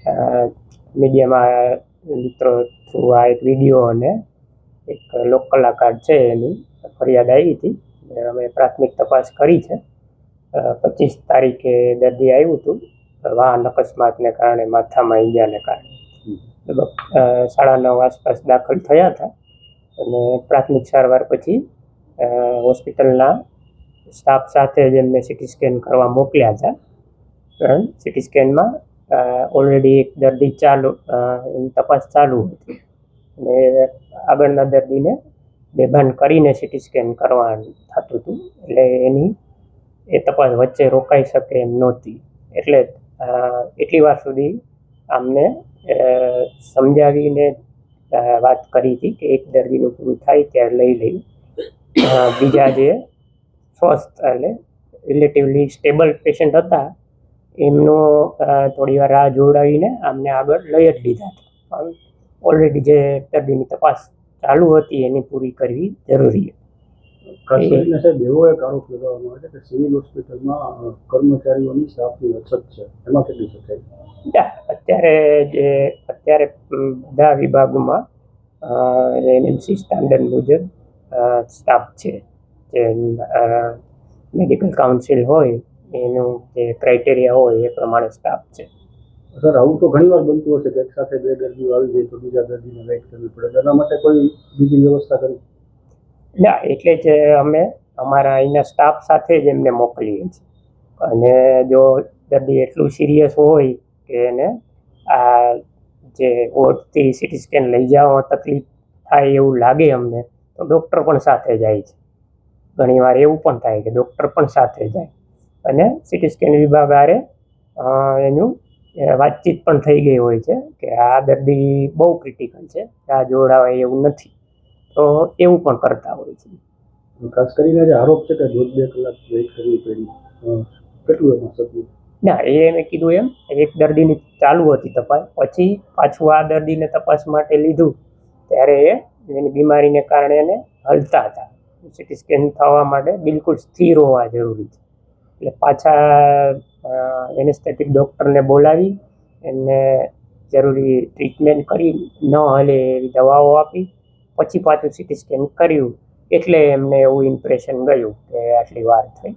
મીડિયામાં મિત્રો થ્રુ આ એક વિડીયો અને એક લોક કલાકાર છે એની ફરિયાદ આવી હતી. અમે પ્રાથમિક તપાસ કરી છે. 25 તારીખે દર્દી આવ્યું હતું વાહન અકસ્માતને કારણે, માથામાં ઈજાને કારણે. લગભગ 9:30 આસપાસ દાખલ થયા હતા અને પ્રાથમિક સારવાર પછી હોસ્પિટલના સ્ટાફ સાથે જ એમને સિટી સ્કેન કરવા મોકલ્યા હતા. સિટી સ્કેનમાં ઓલરેડી એક દર્દી એની તપાસ ચાલુ હતી અને આગળના દર્દીને બેભાન કરીને સિટી સ્કેન કરવાનું થતું હતું, એટલે એની એ તપાસ વચ્ચે રોકાઈ શકે એમ નહોતી. એટલે એટલી વાર સુધી અમને સમજાવીને વાત કરી હતી કે એક દર્દીનું પૂરું થાય ત્યારે લઈ લઈ. બીજા જે સ્વસ્થ એટલે રિલેટિવલી સ્ટેબલ પેશન્ટ હતા એમનો થોડી વાર રાહ જોડાવીને અમને આગળ લઈ જ લીધા હતા. પણ ઓલરેડી જે દર્દીની તપાસ ચાલુ હતી એની પૂરી કરવી જરૂરી હતી. ખાસ કરીને સાહેબ એવો એક આરોપ લગાવવામાં આવે છે કે સિવિલ હોસ્પિટલમાં કર્મચારીઓની સ્ટાફની અછત છે, એમાં કેટલી સચ્ચાઈ? અત્યારે બધા વિભાગોમાં એનએમસી સ્ટાન્ડર્ડ મુજબ સ્ટાફ છે. જે મેડિકલ કાઉન્સિલ હોય એનું જે ક્રાઇટેરિયા હોય એ પ્રમાણે સ્ટાફ છે. સર, આવું તો ઘણી વાર બનતું હશે કે એક સાથે 2 દર્દીઓ આવી જાય તો બીજા દર્દીને વેઇટ કરવી પડે, એના માટે કોઈ બીજી વ્યવસ્થા કરી? ના, એટલે જ અમે અમારા અહીંના સ્ટાફ સાથે જ એમને મોકલીએ છીએ. અને જો દર્દી એટલું સિરિયસ હોય કે એને આ જે વોર્ડથી સિટી સ્કેન લઈ જવામાં તકલીફ થાય એવું લાગે અમને, તો ડૉક્ટર પણ સાથે જાય છે. ઘણીવાર એવું પણ થાય કે ડૉક્ટર પણ સાથે જાય અને સિટી સ્કેન વિભાગ આરે એનું વાતચીત પણ થઈ ગઈ હોય છે કે આ દર્દી બહુ ક્રિટિકલ છે, આ જોડાવાય એવું નથી, તો એવું પણ કરતા હોય છે. ખાસ કરીને જે આરોપ છે કે 2 કલાક વેઇટ કરવી પડી, કેટલું એમાં સત્ય? ના, એ મેં કીધું એમ એક દર્દીની ચાલુ હતી તપાસ, પછી પાછું આ દર્દીને તપાસ માટે લીધું ત્યારે એની બીમારીને કારણે એને હલતા હતા. સિટી સ્કેન થવા માટે બિલકુલ સ્થિર હોવા જરૂરી છે. એટલે પાછા એનેસ્થેટિક ડૉક્ટરને બોલાવી એમને જરૂરી ટ્રીટમેન્ટ કરી, ન હલે એવી દવાઓ આપી, પછી પાછું સિટી સ્કેન કર્યું. એટલે એમને એવું ઇમ્પ્રેશન ગયું કે આટલી વાર થઈ.